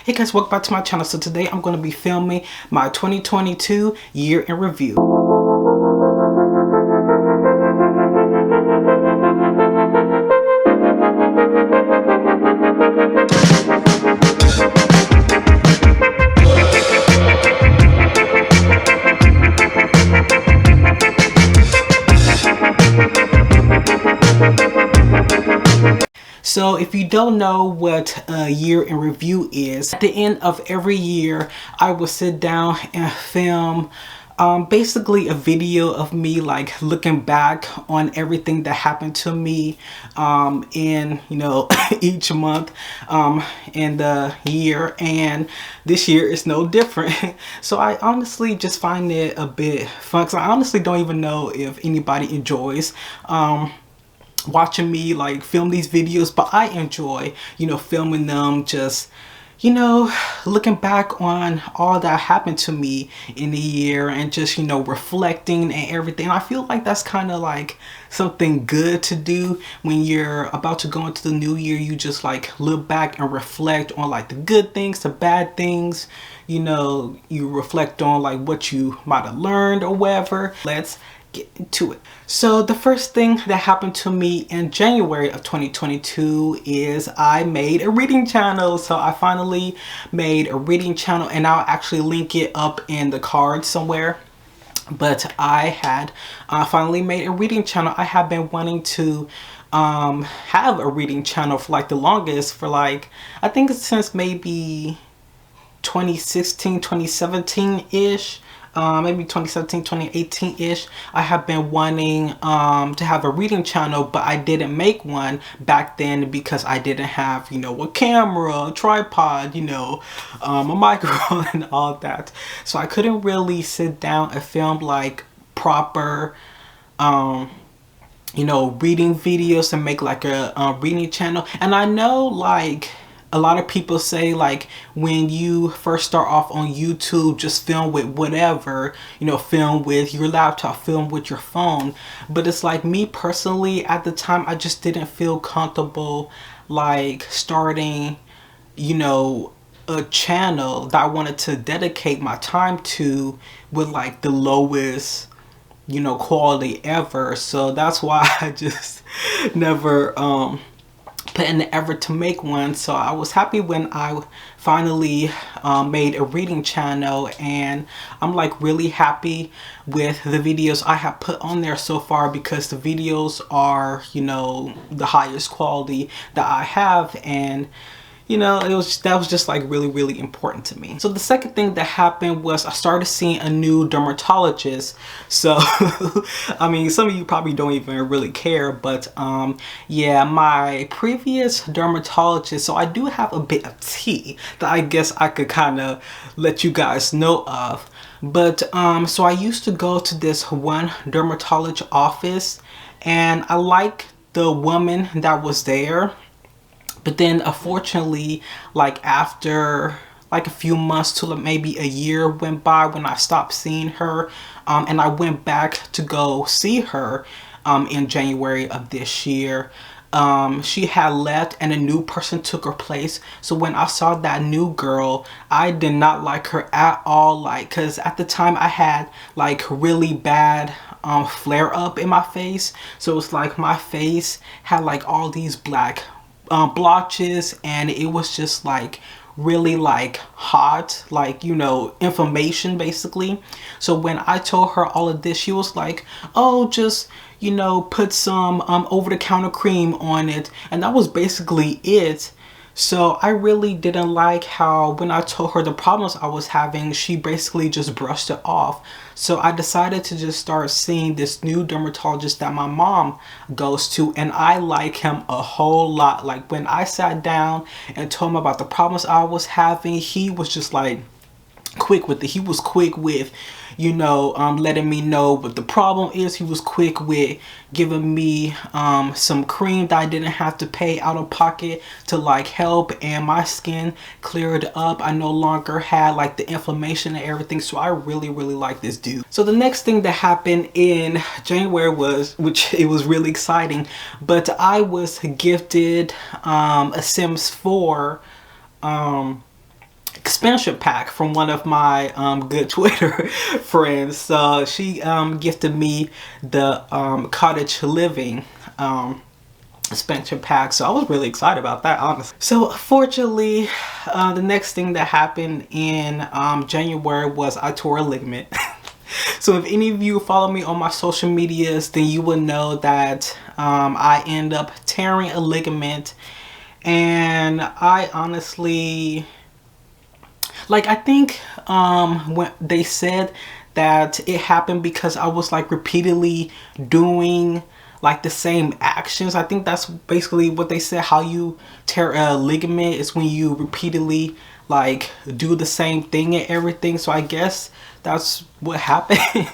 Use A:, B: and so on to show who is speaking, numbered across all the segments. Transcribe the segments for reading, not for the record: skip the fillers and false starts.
A: Hey guys, welcome back to my channel. So today I'm going to be filming my 2022 year in review. So if you don't know what a year in review is, at the end of every year, I will sit down and film basically a video of me like looking back on everything that happened to me in each month in the year, and this year is no different. So I honestly just find it a bit fun because I honestly don't even know if anybody enjoys watching me like film these videos, but I enjoy filming them, just looking back on all that happened to me in the year and just reflecting and everything. I feel like that's kind of like something good to do when you're about to go into the new year. You just like look back and reflect on like the good things, the bad things, you reflect on like what you might have learned or whatever. Let's get into it. So the first thing that happened to me in January of 2022 is I made a reading channel. So I finally made a reading channel, and I'll actually link it up in the card somewhere. But I had finally made a reading channel. I have been wanting to have a reading channel for like the longest, for like I think since maybe 2016, 2017-ish. Maybe 2017, 2018-ish. I have been wanting to have a reading channel, but I didn't make one back then because I didn't have, a camera, a tripod, a microphone and all that. So I couldn't really sit down and film like proper reading videos and make like a reading channel. And I know like a lot of people say like when you first start off on YouTube, just film with whatever, film with your laptop, film with your phone. But it's like me personally, at the time, I just didn't feel comfortable like starting, a channel that I wanted to dedicate my time to with like the lowest quality ever. So that's why I just never put in the effort to make one. So I was happy when I finally made a reading channel, and I'm like really happy with the videos I have put on there so far, because the videos are the highest quality that I have, and that was just like really important to me. So the second thing that happened was I started seeing a new dermatologist. So I mean, some of you probably don't even really care, but yeah, my previous dermatologist, so I do have a bit of tea that I guess I could kind of let you guys know of. But so I used to go to this one dermatologist office, and I like the woman that was there. But then unfortunately, like after like a few months to maybe a year went by when I stopped seeing her, and I went back to go see her in January of this year. She had left and a new person took her place. So when I saw that new girl, I did not like her at all. Like, cause at the time I had like really bad flare up in my face. So it's like my face had like all these black blotches, and it was just like really like hot, like inflammation basically. So when I told her all of this, she was like, oh, just put some over-the-counter cream on it, and that was basically it. So I really didn't like how when I told her the problems I was having, she basically just brushed it off. So I decided to just start seeing this new dermatologist that my mom goes to, and I like him a whole lot. Like when I sat down and told him about the problems I was having, he was just like quick with it. He was quick with letting me know what the problem is. He was quick with giving me some cream that I didn't have to pay out of pocket to like help, and my skin cleared up. I no longer had like the inflammation and everything. So I really like this dude. So the next thing that happened in January was, which it was really exciting, but I was gifted a Sims 4 expansion pack from one of my good Twitter friends. So she gifted me the cottage living expansion pack, so I was really excited about that, honestly. So fortunately, the next thing that happened in January was I tore a ligament. So if any of you follow me on my social medias, then you will know that I end up tearing a ligament. And I honestly, like, I think when they said that it happened because I was like repeatedly doing like the same actions. I think that's basically what they said. How you tear a ligament is when you repeatedly like do the same thing and everything. So I guess that's what happened.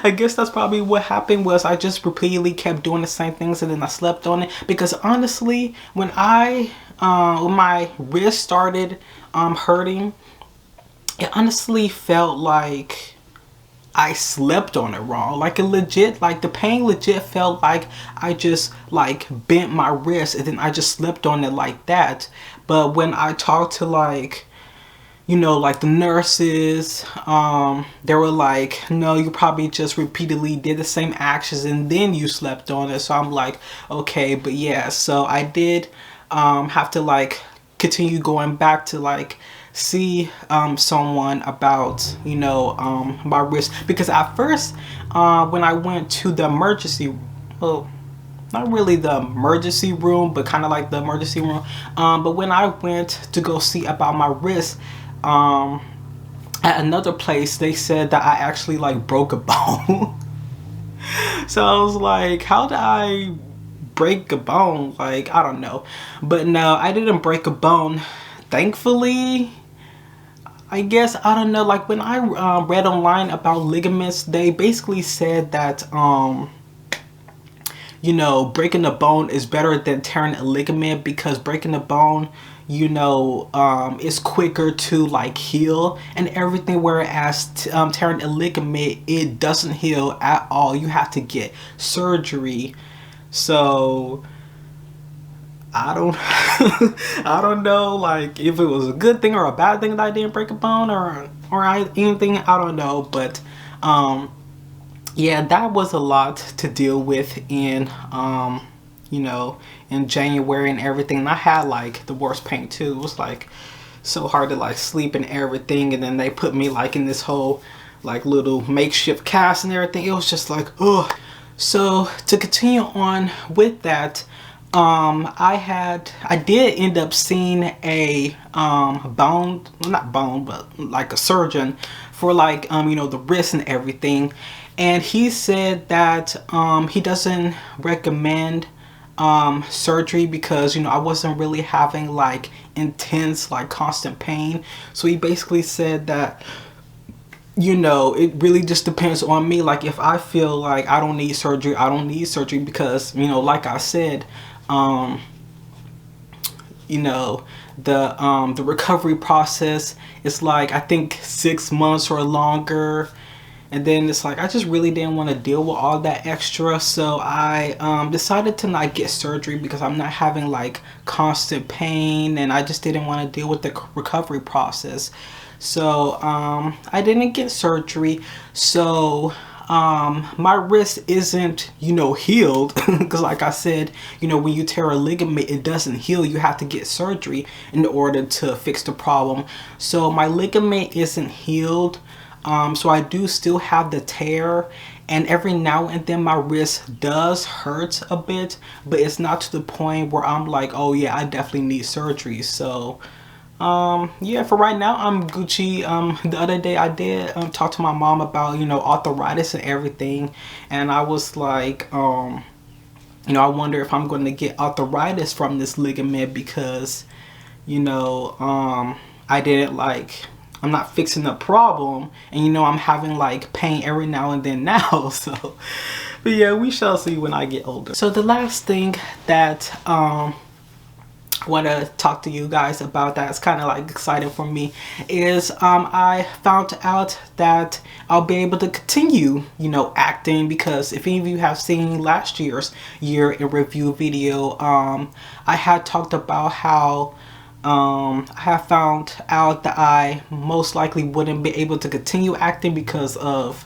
A: I guess that's probably what happened, was I just repeatedly kept doing the same things and then I slept on it. Because honestly, when my wrist started hurting, it honestly felt like I slept on it wrong. Like it legit, like the pain legit felt like I just like bent my wrist and then I just slept on it like that. But when I talked to like, you know, like the nurses, they were like, no, you probably just repeatedly did the same actions and then you slept on it. So I'm like, okay. But yeah, so I did have to like continue going back to like see someone about, you know, my wrist. Because at first when I went to the emergency, well, not really the emergency room, but kind of like the emergency room, but when I went to go see about my wrist at another place, they said that I actually like broke a bone. So I was like, how did I break a bone? Like, I don't know. But no, I didn't break a bone, thankfully. I guess, I don't know, like when I read online about ligaments, they basically said that you know, breaking a bone is better than tearing a ligament, because breaking a bone, you know, is quicker to like heal and everything, whereas tearing a ligament, it doesn't heal at all. You have to get surgery. So I don't I don't know like if it was a good thing or a bad thing that I didn't break a bone or anything. I don't know, but yeah, that was a lot to deal with in you know, in January and everything. And I had like the worst pain too. It was like so hard to like sleep and everything, and then they put me like in this whole like little makeshift cast and everything. It was just like, ugh. So to continue on with that, I did end up seeing a bone, well, not bone, but like a surgeon for like you know, the wrist and everything. And he said that he doesn't recommend surgery because, you know, I wasn't really having like intense like constant pain. So he basically said that, you know, it really just depends on me. Like if I feel like I don't need surgery, I don't need surgery, because, you know, like I said, you know, the recovery process is like, I think 6 months or longer. And then it's like, I just really didn't want to deal with all that extra. So I decided to not get surgery because I'm not having like constant pain, and I just didn't want to deal with the recovery process. So I didn't get surgery. So my wrist isn't, you know, healed, because like I said, you know, when you tear a ligament, it doesn't heal. You have to get surgery in order to fix the problem. So my ligament isn't healed. So I do still have the tear, and every now and then my wrist does hurt a bit, but it's not to the point where I'm like, oh yeah, I definitely need surgery. So yeah, for right now I'm Gucci. The other day I did talk to my mom about, you know, arthritis and everything, and I was like, you know, I wonder if I'm going to get arthritis from this ligament, because, you know, I didn't like, I'm not fixing the problem, and you know, I'm having like pain every now and then now. So but yeah, we shall see when I get older. So the last thing that I want to talk to you guys about that's kind of like exciting for me is I found out that I'll be able to continue, you know, acting, because if any of you have seen last year's year in review video, I had talked about how I have found out that I most likely wouldn't be able to continue acting because of,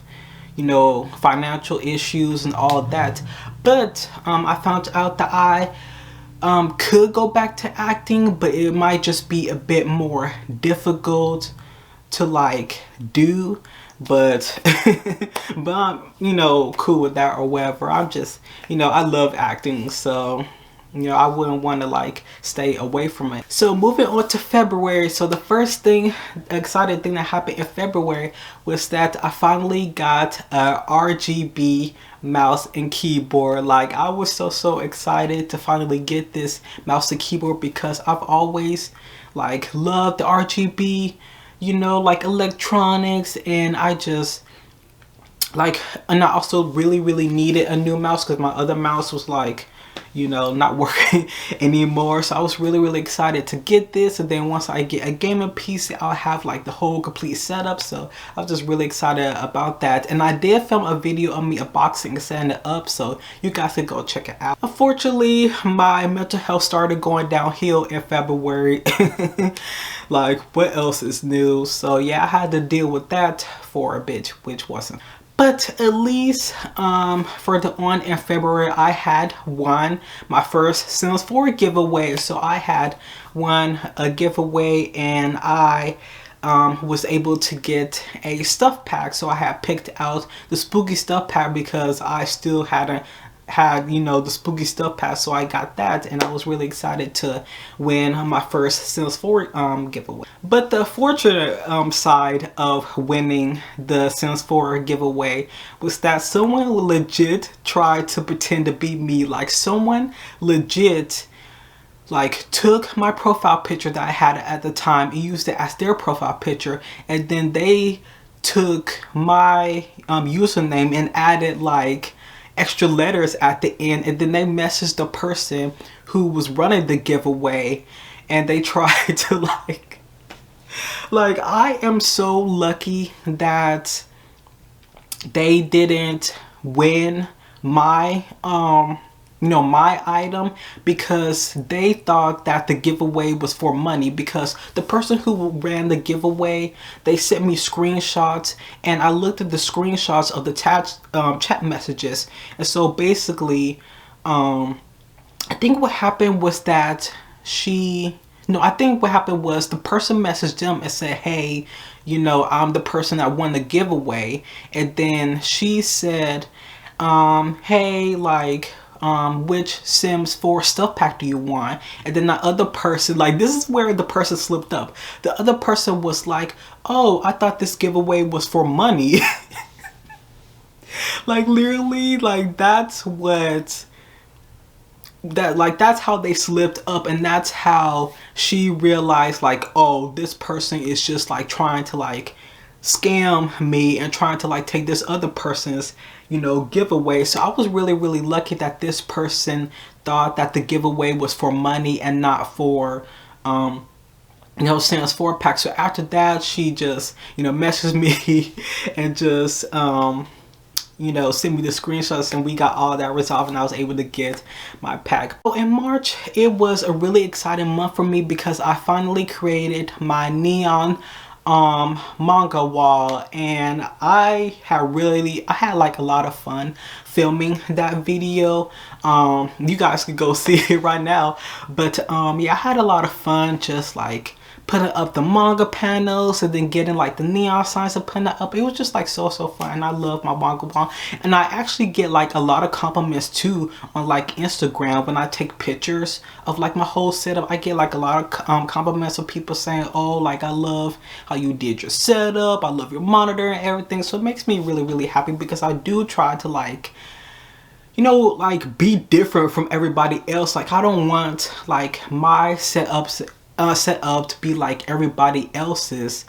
A: you know, financial issues and all that. But I found out that I could go back to acting, but it might just be a bit more difficult to like do. But but I'm, you know, cool with that or whatever. I'm just, you know, I love acting, so you know, I wouldn't want to like stay away from it. So moving on to February. So the first thing, exciting thing that happened in February was that I finally got a RGB mouse and keyboard. Like, I was so excited to finally get this mouse and keyboard because I've always like loved the RGB, you know, like electronics, and I just like, and I also really needed a new mouse because my other mouse was like, you know, not working anymore. So I was really excited to get this, and then once I get a gaming PC, I'll have like the whole complete setup. So I was just really excited about that, and I did film a video of me unboxing and setting it up, so you guys can go check it out. Unfortunately, my mental health started going downhill in February. Like, what else is new? So yeah, I had to deal with that for a bit, which wasn't. But at least further on in February, I had won my first Sims 4 giveaway. So I had won a giveaway, and I was able to get a stuff pack. So I had picked out the spooky stuff pack because I still hadn't had, you know, the spooky stuff pack, so I got that, and I was really excited to win my first Sims 4 giveaway. But the fortunate side of winning the Sims 4 giveaway was that someone legit tried to pretend to be me. Like, someone legit like took my profile picture that I had at the time and used it as their profile picture, and then they took my username and added like extra letters at the end, and then they messaged the person who was running the giveaway, and they tried to like I am so lucky that they didn't win my you know, my item, because they thought that the giveaway was for money, because the person who ran the giveaway, they sent me screenshots, and I looked at the screenshots of the chat messages, and so basically I think what happened was that I think what happened was the person messaged them and said, hey, you know, I'm the person that won the giveaway, and then she said, hey, like, which Sims 4 stuff pack do you want? And then the other person, like, this is where the person slipped up. The other person was like, oh, I thought this giveaway was for money. Like, literally, like, that's how they slipped up, and that's how she realized, like, oh, this person is just like trying to like scam me and trying to like take this other person's, you know, giveaway. So I was really lucky that this person thought that the giveaway was for money and not for you know, Sims 4 pack. So after that, she just, you know, messaged me and just you know, sent me the screenshots, and we got all that resolved, and I was able to get my pack. So in March, it was a really exciting month for me because I finally created my neon manga wall, and I had like a lot of fun filming that video. You guys can go see it right now, but yeah, I had a lot of fun just like putting up the manga panels and then getting like the neon signs and putting that up. It was just like so fun, and I love my manga wall, and I actually get like a lot of compliments too on like Instagram when I take pictures of like my whole setup. I get like a lot of compliments of people saying, oh, like, I love how you did your setup, I love your monitor and everything. So it makes me really happy because I do try to like, you know, like be different from everybody else. Like, I don't want like my set up to be like everybody else's.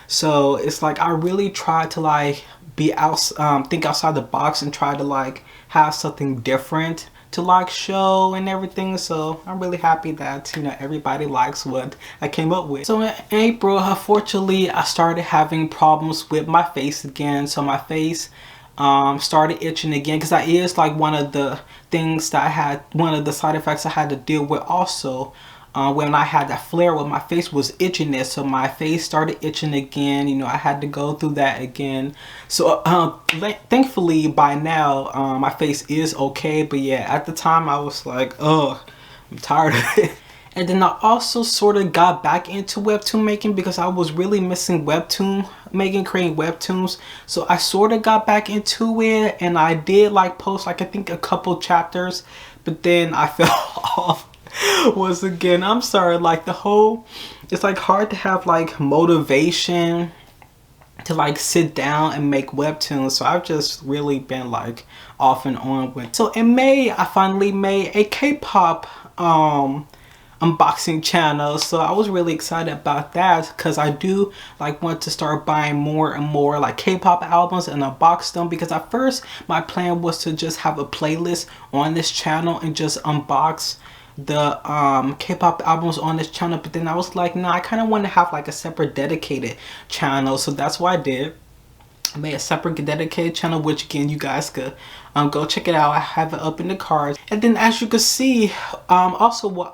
A: So it's like I really try to like be think outside the box and try to like have something different to like show and everything. So I'm really happy that, you know, everybody likes what I came up with. So in April, unfortunately, I started having problems with my face again. So my face started itching again, because that is like one of the things that one of the side effects I had to deal with also when I had that flare where my face was itching it, so my face started itching again. You know, I had to go through that again. So thankfully by now my face is okay, but yeah, at the time I was like, oh, I'm tired of it. And then I also sort of got back into webtoon making because I was really missing webtoon making, creating webtoons. So I sort of got back into it, and I did like post like I think a couple chapters, but then I fell off once again. I'm sorry, like it's like hard to have like motivation to like sit down and make webtoons. So I've just really been like off and on with. So in May, I finally made a K-pop unboxing channel, so I was really excited about that because I do like want to start buying more and more like K-pop albums and unbox them, because at first my plan was to just have a playlist on this channel and just unbox the K-pop albums on this channel, but then I was like, nah, I kind of want to have like a separate dedicated channel. So that's what I did. I made a separate dedicated channel, which again you guys could go check it out. I have it up in the cards. And then as you can see, also what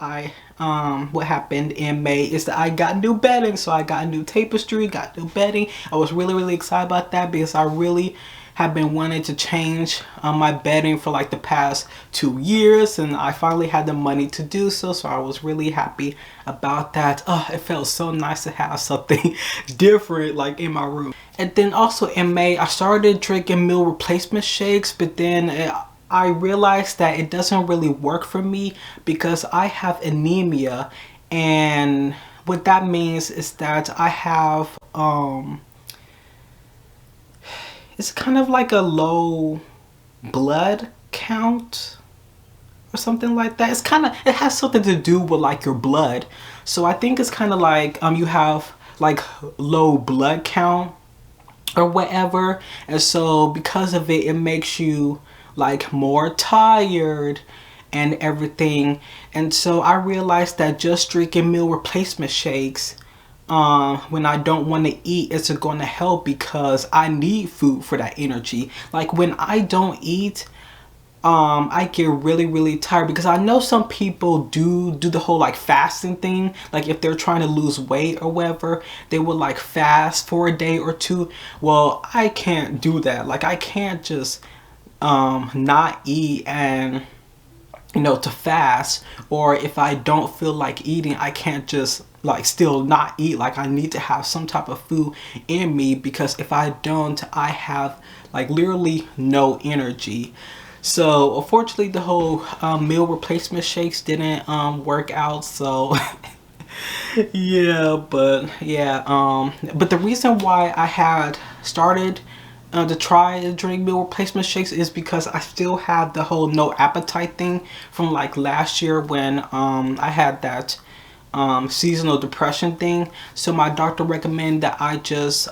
A: happened in May is that I got new bedding. So I got a new tapestry, got new bedding. I was really excited about that because I really have been wanting to change my bedding for like the past 2 years, and I finally had the money to do so. So I was really happy about that. Oh, it felt so nice to have something different like in my room. And then also in May, I started drinking meal replacement shakes, but then I realized that it doesn't really work for me because I have anemia, and what that means is that I have it's kind of like a low blood count or something like that. It has something to do with like your blood. So I think it's kind of like you have like low blood count or whatever, and so because of it, it makes you like more tired and everything. And so I realized that just drinking meal replacement shakes when I don't want to eat isn't going to help, because I need food for that energy. Like when I don't eat, I get really tired, because I know some people do the whole like fasting thing. Like if they're trying to lose weight or whatever, they will like fast for a day or two. Well, I can't do that. Like I can't just not eat and, you know, to fast. Or if I don't feel like eating, I can't just like still not eat. Like I need to have some type of food in me, because if I don't, I have like literally no energy. So unfortunately the whole meal replacement shakes didn't work out. So yeah, but the reason why I had started to try to drink meal replacement shakes is because I still have the whole no appetite thing from like last year when I had that seasonal depression thing. So my doctor recommended that I just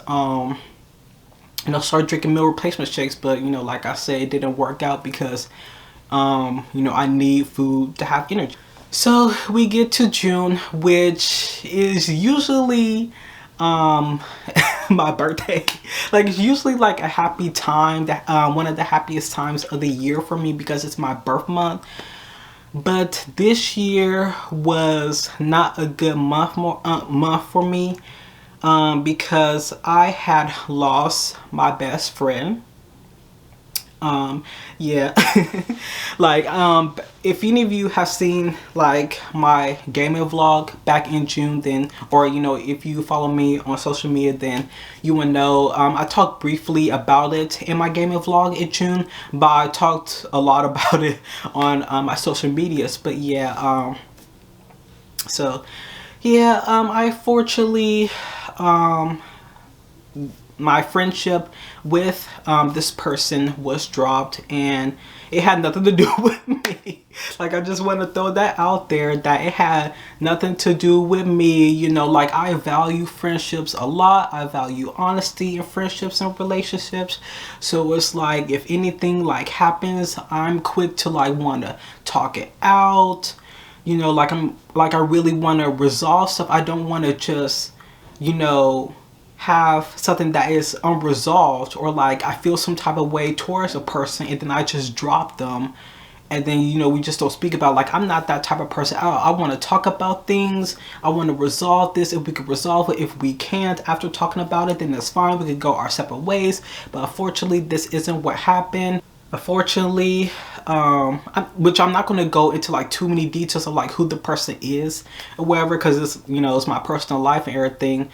A: you know, start drinking meal replacement shakes, but you know, like I said, it didn't work out because you know, I need food to have energy. So we get to June, which is usually my birthday. Like it's usually like a happy time, that one of the happiest times of the year for me, because it's my birth month. But this year was not a good month for me, because I had lost my best friend. Yeah. Like if any of you have seen like my gaming vlog back in June, then, or you know, if you follow me on social media, then you will know I talked briefly about it in my gaming vlog in June, but I talked a lot about it on my social medias. But yeah, so yeah, I fortunately my friendship with this person was dropped, and it had nothing to do with me. Like I just want to throw that out there, that it had nothing to do with me. You know, like I value friendships a lot. I value honesty in friendships and relationships. So it's like if anything like happens, I'm quick to like want to talk it out. You know, like I really want to resolve stuff. I don't want to just, you know, have something that is unresolved, or like I feel some type of way towards a person and then I just drop them and then we just don't speak about it. Like, I'm not that type of person. I want to talk about things. I want to resolve this. If we could resolve it, if we can't after talking about it, then that's fine. We could go our separate ways. But unfortunately, this isn't what happened. Unfortunately, which I'm not going to go into like too many details of like who the person is or whatever, because it's it's my personal life and everything.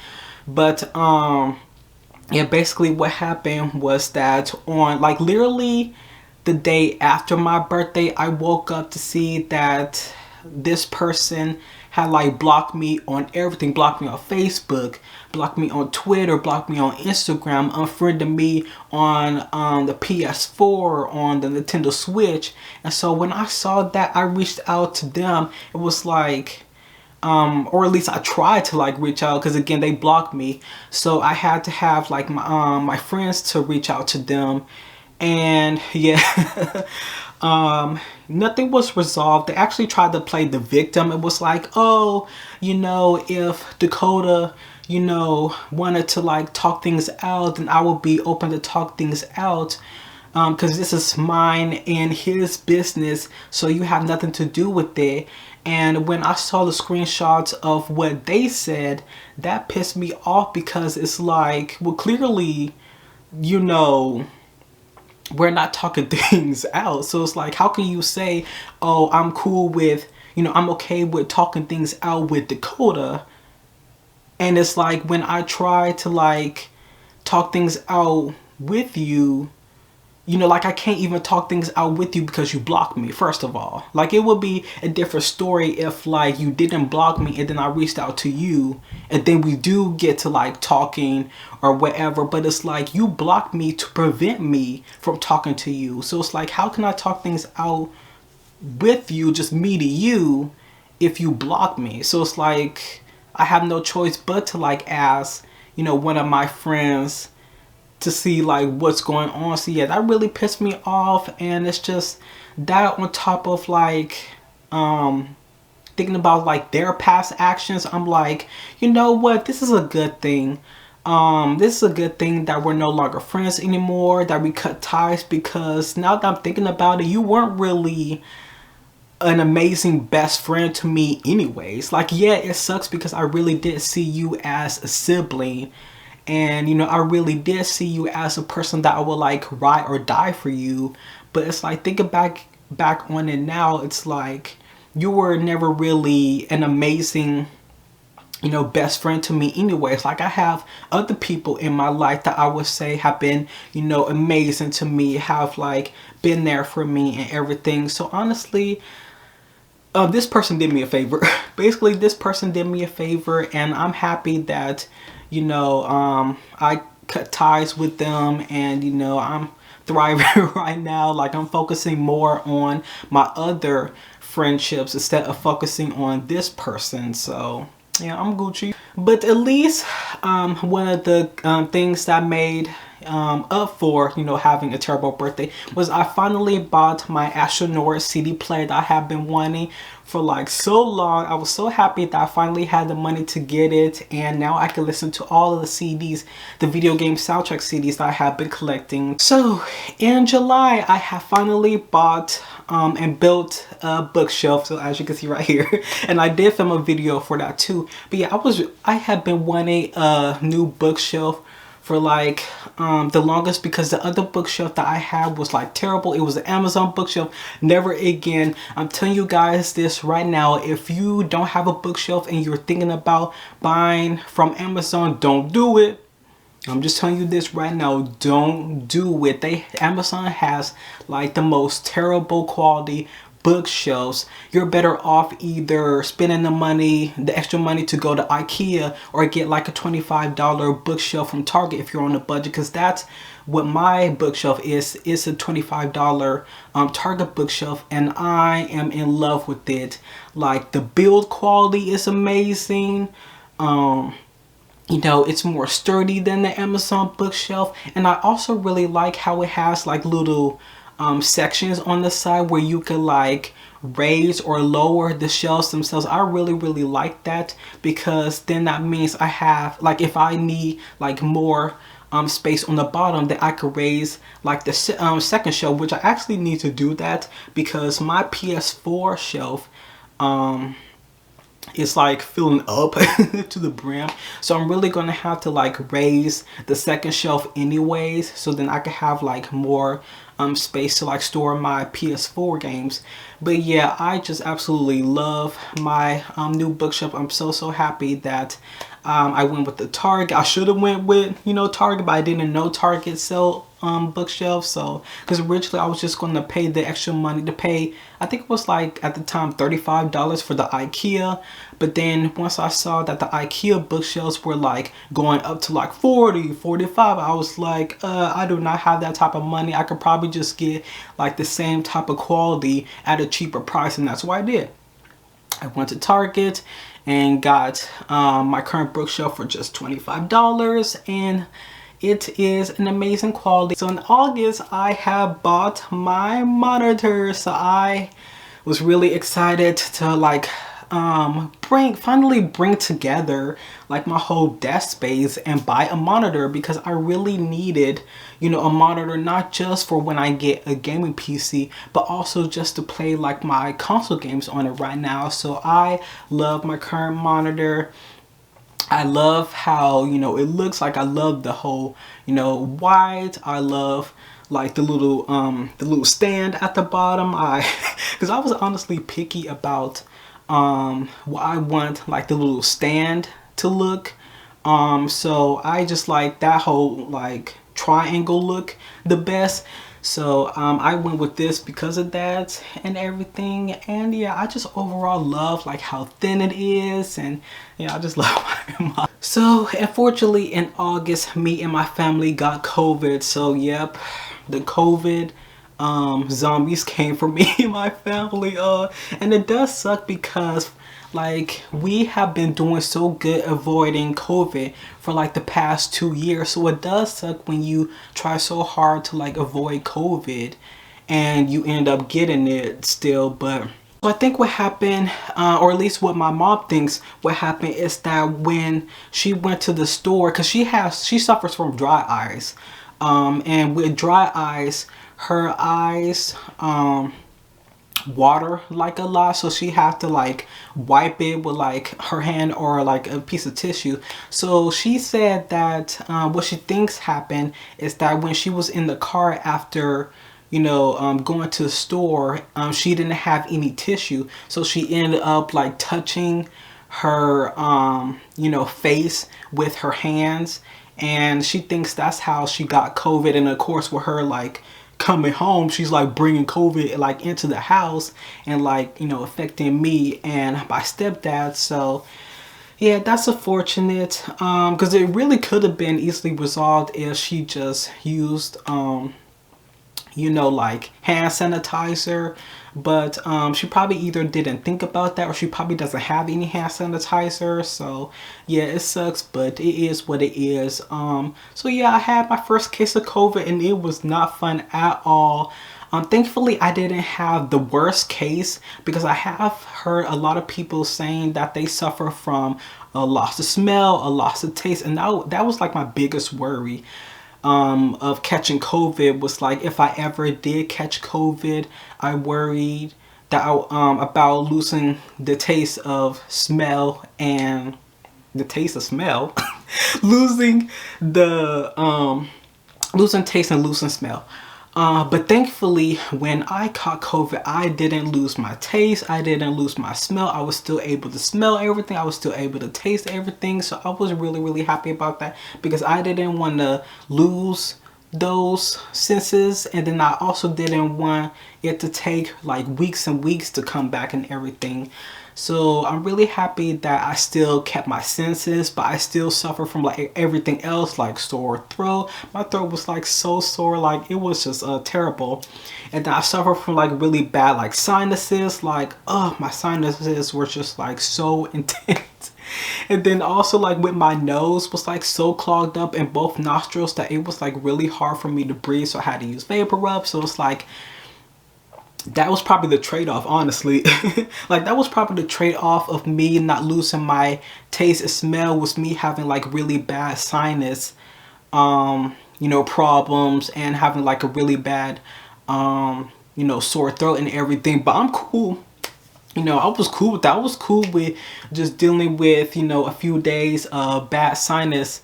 A: But yeah, basically what happened was that on like literally the day after my birthday, I woke up to see that this person had like blocked me on everything. Blocked me on Facebook, blocked me on Twitter, blocked me on Instagram, unfriended me on the PS4, on the Nintendo Switch. And so when I saw that, I reached out to them. It was like, or at least I tried to like reach out, because again, they blocked me. So I had to have like my friends to reach out to them. And yeah, nothing was resolved. They actually tried to play the victim. It was like, oh, if Dakota, wanted to like talk things out, then I would be open to talk things out. Because this is mine and his business, so you have nothing to do with it. And when I saw the screenshots of what they said, that pissed me off, because it's like, well, clearly, we're not talking things out. So it's like, how can you say, oh, I'm cool with, I'm okay with talking things out with Dakota, and it's like when I try to like talk things out with you, like I can't even talk things out with you because you blocked me, first of all. Like, it would be a different story if like you didn't block me and then I reached out to you and then we do get to like talking or whatever. But it's like you blocked me to prevent me from talking to you. So it's like, how can I talk things out with you, just me to you, if you block me? So it's like I have no choice but to like ask, one of my friends to see like what's going on. So yeah, that really pissed me off. And it's just that, on top of like thinking about like their past actions, I'm like, you know what, this is a good thing. This is a good thing that we're no longer friends anymore, that we cut ties, because now that I'm thinking about it, you weren't really an amazing best friend to me anyways. Like, yeah, it sucks because I really did see you as a sibling. And, I really did see you as a person that I would like ride or die for you. But it's like, thinking back on it now, it's like you were never really an amazing, best friend to me anyways. Like, I have other people in my life that I would say have been, amazing to me, have like been there for me and everything. So honestly, this person did me a favor. Basically, this person did me a favor, and I'm happy that I cut ties with them, and I'm thriving right now. Like, I'm focusing more on my other friendships instead of focusing on this person. So yeah, I'm Gucci. But at least one of the things that made up for having a terrible birthday was I finally bought my Astronaut CD player that I have been wanting for like so long. I was so happy that I finally had the money to get it, and now I can listen to all of the CDs, the video game soundtrack CDs that I have been collecting. So in July, I have finally bought and built a bookshelf, so as you can see right here, and I did film a video for that too. But yeah, I have been wanting a new bookshelf for like the longest, because the other bookshelf that I had was like terrible. It was an Amazon bookshelf. Never again. I'm telling you guys this right now, if you don't have a bookshelf and you're thinking about buying from Amazon, don't do it. I'm just telling you this right now, don't do it. Amazon has like the most terrible quality bookshelves. You're better off either spending the extra money to go to IKEA, or get like a $25 bookshelf from Target if you're on a budget, because that's what my bookshelf is. It's a $25 Target bookshelf, and I am in love with it. Like, the build quality is amazing. It's more sturdy than the Amazon bookshelf, and I also really like how it has like little sections on the side where you can like raise or lower the shelves themselves. I really like that, because then that means I have like, if I need like more space on the bottom, that I could raise like the second shelf, which I actually need to do that because my PS4 shelf is like filling up to the brim. So I'm really gonna have to like raise the second shelf anyways, so then I can have like more space to like store my PS4 games. But yeah, I just absolutely love my new bookshelf. I'm so happy that I went with the Target. I should have went with, you know, Target, but I didn't know Target sell bookshelves. So because originally I was just going to pay the extra money to pay, I think it was like at the time $35 for the IKEA. But then once I saw that the IKEA bookshelves were like going up to like 40, 45, I was like, I do not have that type of money. I could probably just get like the same type of quality at a cheaper price, and that's what I did. I went to Target and got my current bookshelf for just $25, and it is an amazing quality. So in August, I have bought my monitor. So I was really excited to like finally bring together like my whole desk space and buy a monitor, because I really needed, you know, a monitor not just for when I get a gaming PC, but also just to play like my console games on it right now. So I love my current monitor. I love how, you know, it looks. Like I love the whole, you know, white. I love like the little stand at the bottom. Because I was honestly picky about what I want like the little stand to look. So I just like that whole like triangle look the best. So I went with this because of that and everything. And yeah, I just overall love like how thin it is, and yeah, I just love my. So unfortunately in August, me and my family got COVID. So yep, the COVID zombies came for me and my family. And it does suck because like we have been doing so good avoiding COVID for like the past 2 years. So it does suck when you try so hard to like avoid COVID and you end up getting it still. But so I think what happened, or at least what my mom thinks what happened, is that when she went to the store, because she suffers from dry eyes, and with dry eyes, her eyes water like a lot, so she had to like wipe it with like her hand or like a piece of tissue. So she said that what she thinks happened is that when she was in the car after, you know, going to the store, she didn't have any tissue, so she ended up like touching her you know, face with her hands, and she thinks that's how she got COVID. And of course with her like coming home, she's like bringing COVID like into the house and like, you know, affecting me and my stepdad. So yeah, that's unfortunate, because it really could have been easily resolved if she just used you know, like hand sanitizer. But she probably either didn't think about that, or she probably doesn't have any hand sanitizer. So yeah, it sucks, but it is what it is. So yeah, I had my first case of COVID and it was not fun at all. Thankfully I didn't have the worst case, because I have heard a lot of people saying that they suffer from a loss of smell, a loss of taste, and that was like my biggest worry of catching COVID. Was like, if I ever did catch COVID, I worried that about losing the taste of smell and losing the losing taste and losing smell. But thankfully, when I caught COVID, I didn't lose my taste. I didn't lose my smell. I was still able to smell everything. I was still able to taste everything. So I was really happy about that, because I didn't want to lose those senses. And then I also didn't want it to take like weeks and weeks to come back and everything. So I'm really happy that I still kept my senses, but I still suffer from like everything else, like sore throat. My throat was like so sore, like it was just terrible. And then I suffer from like really bad like sinuses, like my sinuses were just like so intense. And then also like with my nose was like so clogged up in both nostrils that it was like really hard for me to breathe. So I had to use vapor rub. So it's like, that was probably the trade-off, honestly. Like that was probably the trade-off of me not losing my taste and smell, was me having like really bad sinus problems and having like a really bad, sore throat and everything. But I'm cool. I was cool with that. I was cool with just dealing with, a few days of bad sinus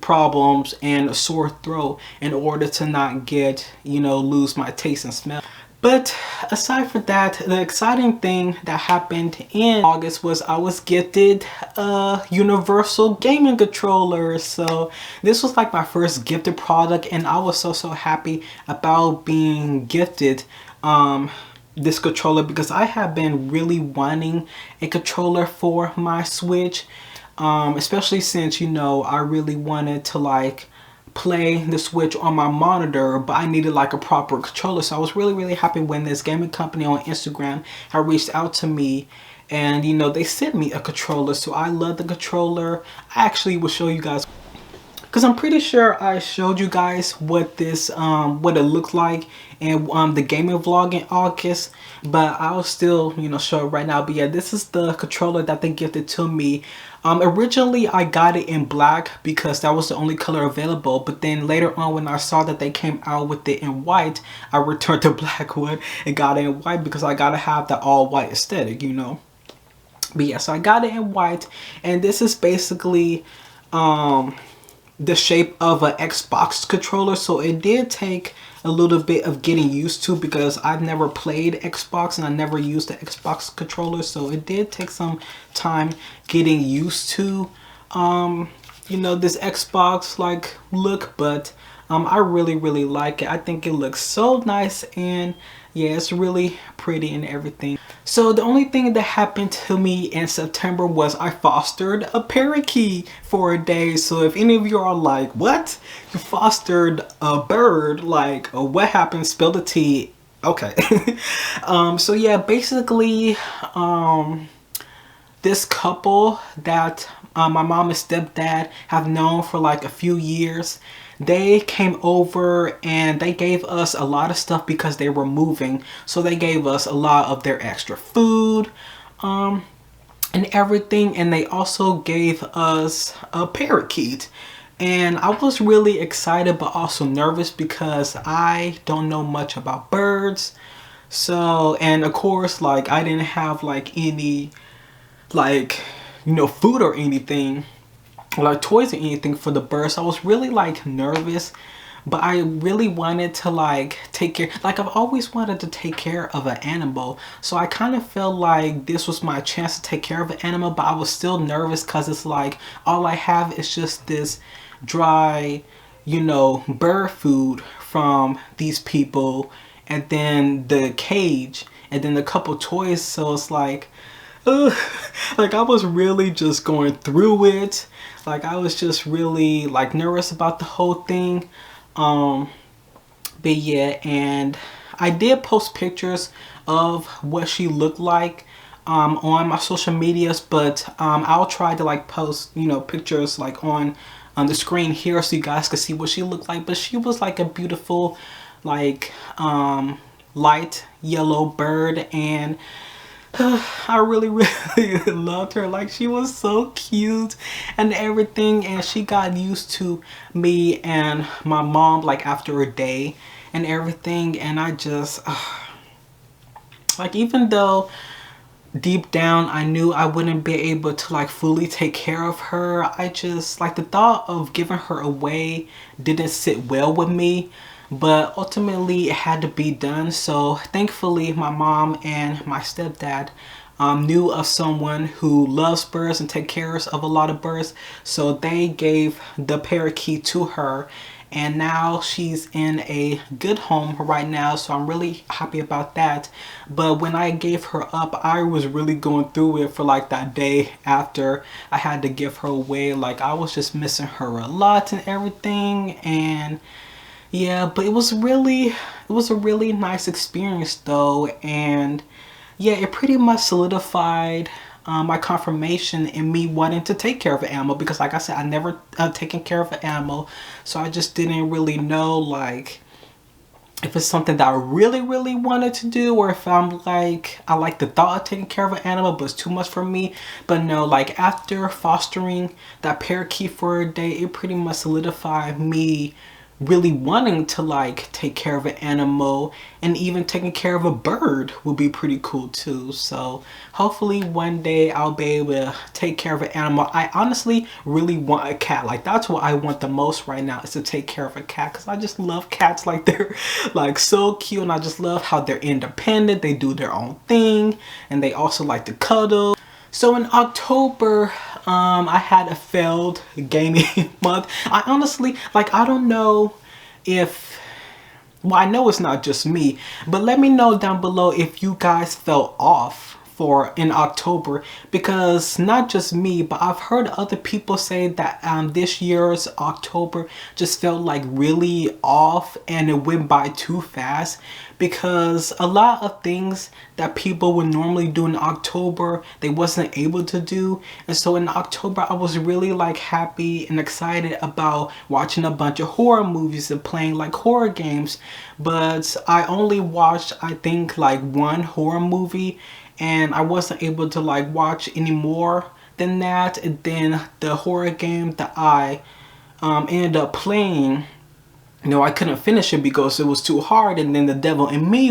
A: problems and a sore throat in order to not get, lose my taste and smell. But aside from that, the exciting thing that happened in August was I was gifted a universal gaming controller. So this was like my first gifted product, and I was so happy about being gifted this controller, because I have been really wanting a controller for my Switch, especially since I really wanted to like play the Switch on my monitor, but I needed like a proper controller. So I was really happy when this gaming company on Instagram had reached out to me, and they sent me a controller. So I love the controller. I actually will show you guys, because I'm pretty sure I showed you guys what this what it looked like in the gaming vlog in August, but I'll still show it right now. But yeah, this is the controller that they gifted to me. Originally I got it in black because that was the only color available, but then later on when I saw that they came out with it in white, I returned to black one and got it in white because I gotta have the all white aesthetic, But yeah, so I got it in white, and this is basically the shape of an Xbox controller. So it did take a little bit of getting used to, because I've never played Xbox and I never used the Xbox controller. So it did take some time getting used to this Xbox like look, but I really like it. I think it looks so nice, and yeah, it's really pretty and everything. So the only thing that happened to me in September was I fostered a parakeet for a day. So if any of you are like, what? You fostered a bird? Like, what happened? Spill the tea. Okay. So yeah, basically, this couple that my mom and stepdad have known for like a few years, they came over and they gave us a lot of stuff because they were moving. So they gave us a lot of their extra food and everything, and they also gave us a parakeet. And I was really excited but also nervous because I don't know much about birds. So, and of course, like, I didn't have like any like food or anything, like toys or anything for the birds. So I was really like nervous, but I really wanted to like take care, like I've always wanted to take care of an animal. So I kind of felt like this was my chance to take care of an animal, but I was still nervous because it's like all I have is just this dry bird food from these people, and then the cage, and then a couple toys. So it's like like I was really just going through it. Like I was just really like nervous about the whole thing. But yeah, and I did post pictures of what she looked like on my social medias, but I'll try to like post pictures like on the screen here so you guys can see what she looked like. But she was like a beautiful like light yellow bird, and I really loved her. Like she was so cute and everything, and she got used to me and my mom like after a day and everything. And I just like, even though deep down I knew I wouldn't be able to like fully take care of her, I just like the thought of giving her away didn't sit well with me. But ultimately it had to be done. So thankfully my mom and my stepdad knew of someone who loves birds and take care of a lot of birds. So they gave the parakeet to her, and now she's in a good home right now. So I'm really happy about that. But when I gave her up, I was really going through it for like that day after I had to give her away. Like I was just missing her a lot and everything. And yeah, but it was a really nice experience though. And yeah, it pretty much solidified my confirmation in me wanting to take care of an animal, because like I said, I never taken care of an animal. So I just didn't really know like if it's something that I really wanted to do, or if I'm like, I like the thought of taking care of an animal but it's too much for me. But no, like after fostering that parakeet for a day, it pretty much solidified me really wanting to like take care of an animal, and even taking care of a bird would be pretty cool too. So hopefully one day I'll be able to take care of an animal. I honestly really want a cat. Like that's what I want the most right now, is to take care of a cat, because I just love cats. Like they're like so cute, and I just love how they're independent, they do their own thing, and they also like to cuddle. So in October, I had a failed gaming month. I honestly, like, I don't know if, well, I know it's not just me, but let me know down below if you guys fell off for in October, because not just me, but I've heard other people say that this year's October just felt like really off, and it went by too fast, because a lot of things that people would normally do in October, they wasn't able to do. And so in October, I was really like happy and excited about watching a bunch of horror movies and playing like horror games, but I only watched, I think, like one horror movie, and I wasn't able to like watch any more than that. And then the horror game that I ended up playing, you know, I couldn't finish it because it was too hard. And then The Devil in Me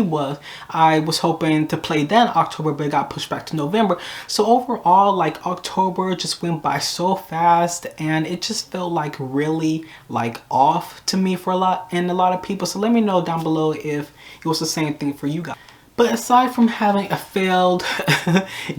A: I was hoping to play that in October, but it got pushed back to November. So overall, like October just went by so fast, and it just felt like really like off to me for a lot of people. So let me know down below if it was the same thing for you guys. But aside from having a failed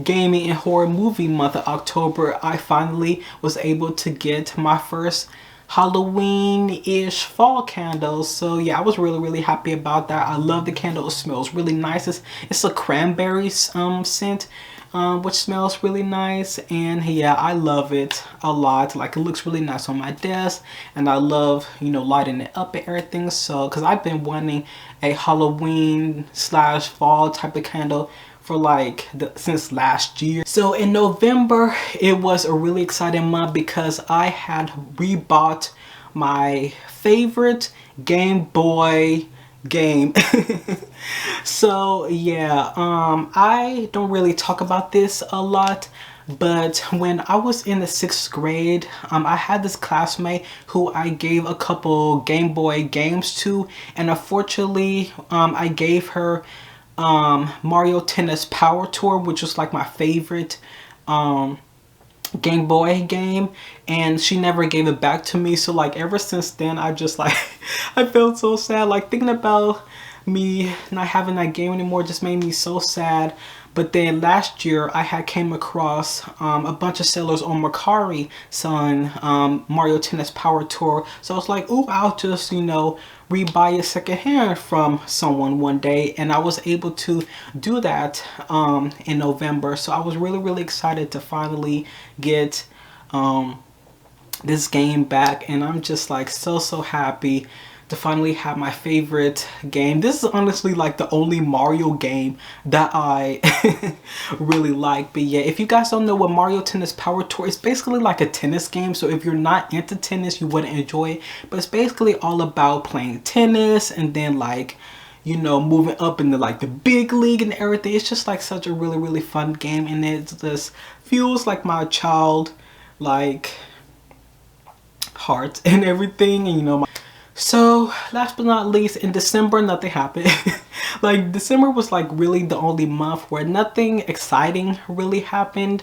A: gaming and horror movie month of October, I finally was able to get my first Halloween-ish fall candles. So yeah, I was really happy about that. I love the candle. It smells really nice. It's a cranberry scent, which smells really nice, and yeah, I love it a lot. Like, it looks really nice on my desk, and I love, you know, lighting it up and everything. So because I've been wanting a Halloween / fall type of candle for like since last year. So in November, it was a really exciting month because I had rebought my favorite Game Boy game. So yeah, I don't really talk about this a lot, but when I was in the 6th grade, I had this classmate who I gave a couple Game Boy games to, and unfortunately, I gave her Mario Tennis Power Tour, which was like my favorite Game Boy game, and she never gave it back to me. So like ever since then, I just like I felt so sad. Like thinking about me not having that game anymore just made me so sad. But then last year I had came across a bunch of sellers on Mercari selling Mario Tennis Power Tour. So I was like, ooh, I'll just, you know, rebuy it secondhand from someone one day. And I was able to do that in November. So I was really excited to finally get this game back. And I'm just like so happy to finally have my favorite game. This is honestly like the only Mario game that I really like. But yeah, if you guys don't know what Mario Tennis Power Tour is, basically like a tennis game. So if you're not into tennis, you wouldn't enjoy it. But it's basically all about playing tennis and then like, you know, moving up into like the big league and everything. It's just like such a really fun game, and it just fuels like my child like heart and everything, and you know, so last but not least, in December, nothing happened. Like December was like really the only month where nothing exciting really happened.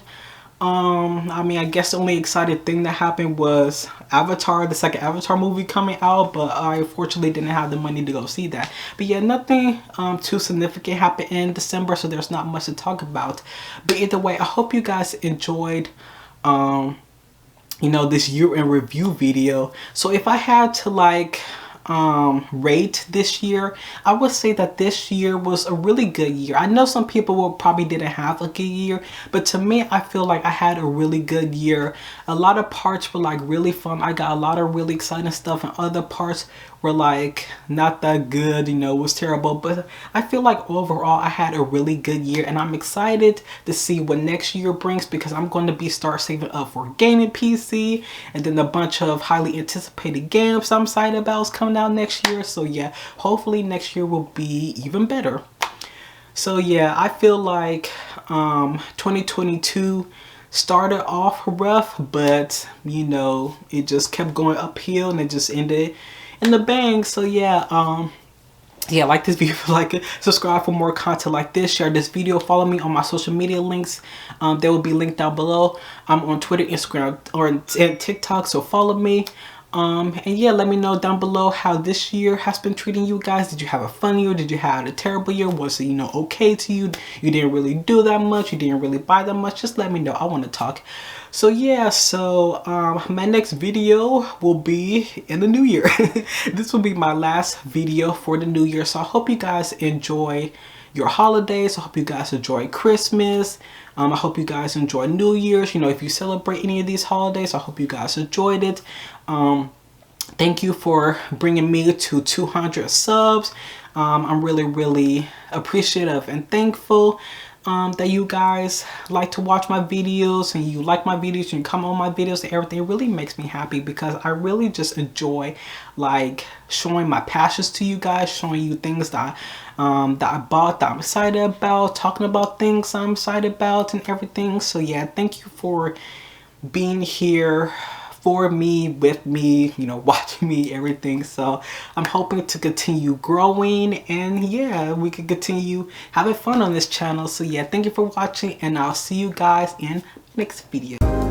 A: I mean, I guess the only exciting thing that happened was Avatar, the second Avatar movie coming out, but I unfortunately didn't have the money to go see that. But yeah, nothing too significant happened in December, so there's not much to talk about. But either way, I hope you guys enjoyed you know, this year in review video. So if I had to like rate this year, I would say that this year was a really good year. I know some people will probably didn't have a good year, but to me, I feel like I had a really good year. A lot of parts were like really fun. I got a lot of really exciting stuff, and other parts were like not that good, you know, it was terrible. But I feel like overall I had a really good year, and I'm excited to see what next year brings, because I'm going to start saving up for a gaming PC, and then a bunch of highly anticipated games I'm excited about is coming coming out next year. So yeah, hopefully next year will be even better. So yeah, I feel like 2022 started off rough, but you know, it just kept going uphill and it just ended in the bang. So yeah, yeah, like this video, like it, subscribe for more content like this, share this video, follow me on my social media links. They will be linked down below. I'm on Twitter, Instagram, and TikTok, so follow me. And yeah, let me know down below how this year has been treating you guys. Did you have a fun year? Did you have a terrible year? Was it, you know, okay to you? You didn't really do that much. You didn't really buy that much. Just let me know. I want to talk. So yeah, so my next video will be in the new year. This will be my last video for the new year. So I hope you guys enjoy your holidays. I hope you guys enjoy Christmas. I hope you guys enjoy New Year's. You know, if you celebrate any of these holidays, I hope you guys enjoyed it. Thank you for bringing me to 200 subs. I'm really appreciative and thankful that you guys like to watch my videos and you like my videos and you comment on my videos and everything. It really makes me happy because I really just enjoy like showing my passions to you guys, showing you things that that I bought, that I'm excited about, talking about things I'm excited about and everything. So yeah, thank you for being here for me, with me, you know, watching me, everything. So I'm hoping to continue growing and yeah, we can continue having fun on this channel. So yeah, thank you for watching and I'll see you guys in next video.